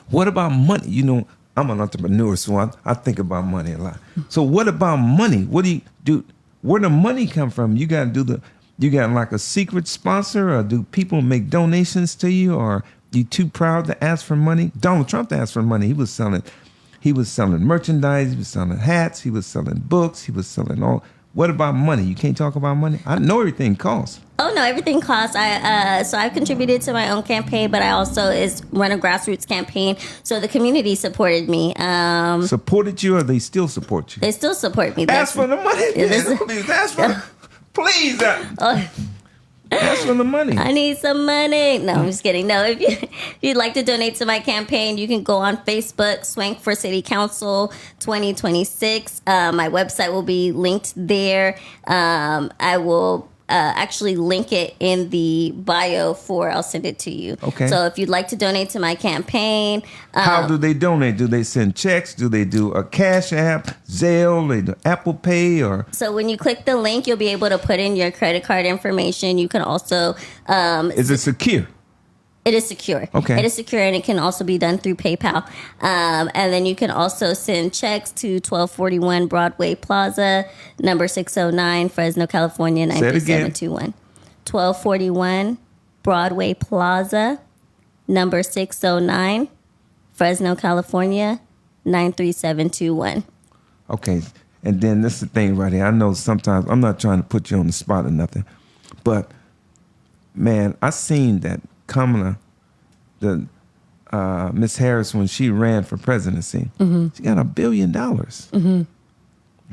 What about money? I'm an entrepreneur, so I think about money a lot. So what about money? What do you do? Where the money come from? You got like a secret sponsor, or do people make donations to you, or you too proud to ask for money? Donald Trump asked for money. He was selling merchandise. He was selling hats. He was selling books. He was selling all. What about money? You can't talk about money? I know everything costs. Oh, no, everything costs. So I've contributed to my own campaign, but I also run a grassroots campaign. So the community supported me. Supported you, or they still support you? They still support me. Ask for the money. Please, ask for please. Ask for the money. I need some money. No, I'm just kidding. No, if you'd like to donate to my campaign, you can go on Facebook, Swank for City Council 2026. My website will be linked there. I will actually link it in the bio I'll send it to you. Okay. So if you'd like to donate to my campaign. How do they donate? Do they send checks? Do they do a Cash App, Zelle, they do Apple Pay, or? So when you click the link, you'll be able to put in your credit card information. You can also. Is it secure? It is secure. Okay. It is secure, and it can also be done through PayPal. And then you can also send checks to 1241 Broadway Plaza, number 609, Fresno, California, 93721. 1241 Broadway Plaza, number 609, Fresno, California, 93721. Okay. And then this is the thing right here. I know sometimes, I'm not trying to put you on the spot or nothing, but man, I seen that Kamala, the Miss Harris, when she ran for presidency, she got $1 billion. $1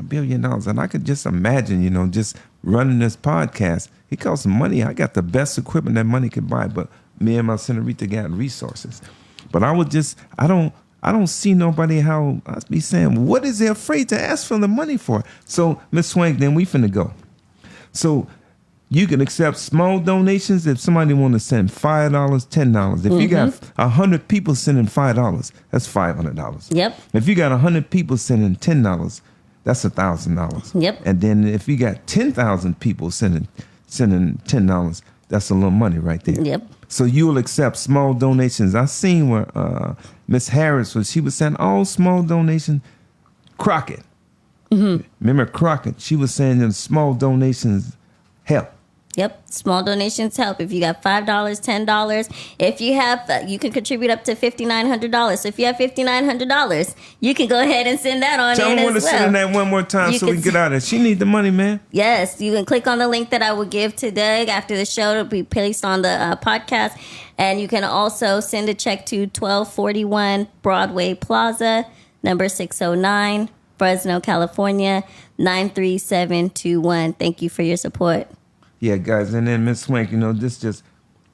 billion. And I could just imagine, just running this podcast. It costs money. I got the best equipment that money could buy, but me and my senorita got resources. But I don't see nobody how I be saying, what is they afraid to ask for the money for? So, Miss Swank, then we finna go. So you can accept small donations if somebody want to send $5, $10. If you got 100 people sending $5, that's $500. Yep. If you got 100 people sending $10, that's $1,000. Yep. And then if you got 10,000 people sending $10, that's a little money right there. Yep. So you'll accept small donations. I seen where Miss Harris she was saying all small donations. Crockett. Remember Crockett? She was saying that small donations help. Yep. Small donations help. If you got $5, $10, if you have, you can contribute up to $5,900. So if you have $5,900, you can go ahead and send that on Tell in me as when to send in that one more time You so we can can get out of there. She need the money, man. Yes, you can click on the link that I will give today after the show. It'll be placed on the podcast. And you can also send a check to 1241 Broadway Plaza, number 609, Fresno, California, 93721. Thank you for your support. Yeah, guys, and then Miss Swank, I'm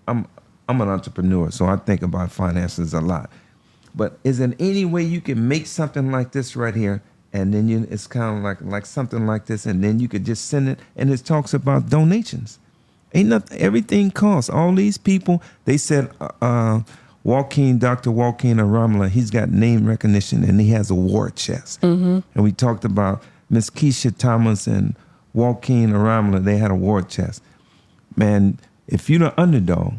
an entrepreneur, so I think about finances a lot. But is there any way you can make something like this right here, and then it's kind of like something like this, and then you could just send it, and it talks about donations. Ain't nothing. Everything costs. All these people, they said, Dr. Joaquin Aramla, he's got name recognition, and he has a war chest. And we talked about Miss Keisha Thomas and Joaquin Aramla, they had a war chest. Man, if you're the underdog,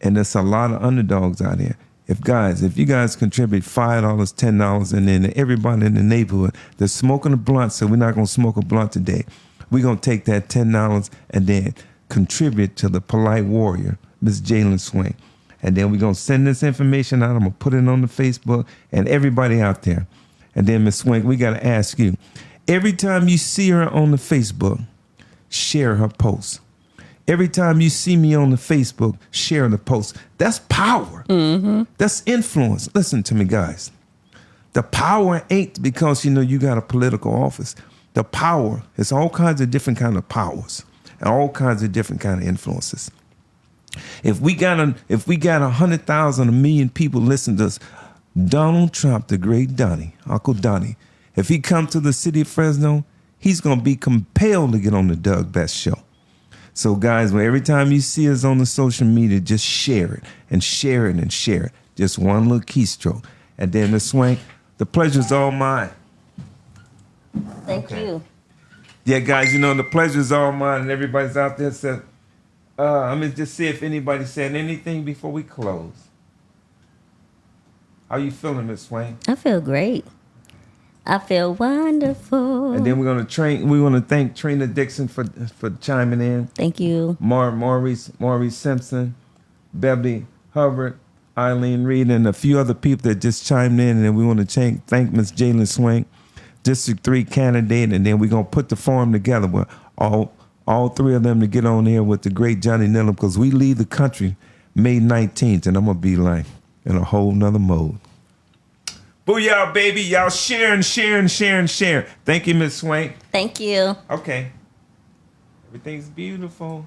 and there's a lot of underdogs out here, if you guys contribute $5, $10, and then everybody in the neighborhood, they're smoking a blunt, so we're not going to smoke a blunt today. We're going to take that $10 and then contribute to the polite warrior, Miss Jalen Swank. And then we're going to send this information out. I'm going to put it on the Facebook and everybody out there. And then, Miss Swank, we got to ask you, every time you see her on the Facebook, share her post. Every time you see me on the Facebook, share the post. That's power. That's influence. Listen to me, guys. The power ain't because, you got a political office. The power is all kinds of different kind of powers and all kinds of different kind of influences. If we got 100,000, 1 million people listen to us, Donald Trump, the great Donnie, Uncle Donnie, if he come to the city of Fresno, he's going to be compelled to get on the Doug Best Show. So, guys, every time you see us on the social media, just share it and share it and share it. Just one little keystroke. And then, Ms. Swank, the pleasure's all mine. Thank you. Yeah, guys, the pleasure's all mine. And everybody's out there said, let me just see if anybody said anything before we close. How you feeling, Ms. Swank? I feel great. I feel wonderful. And then we want to thank Trina Dixon for chiming in. Thank you. Maurice Simpson, Beverly Hubbard, Eileen Reed, and a few other people that just chimed in. And then we want to thank Ms. Jalen Swank, District 3 candidate. And then we're going to put the forum together with all three of them to get on here with the great Johnny Nillum, because we leave the country May 19th, and I'm going to be like in a whole nother mode. Booyah, baby. Y'all sharing. Thank you, Miss Swank. Thank you. Okay. Everything's beautiful.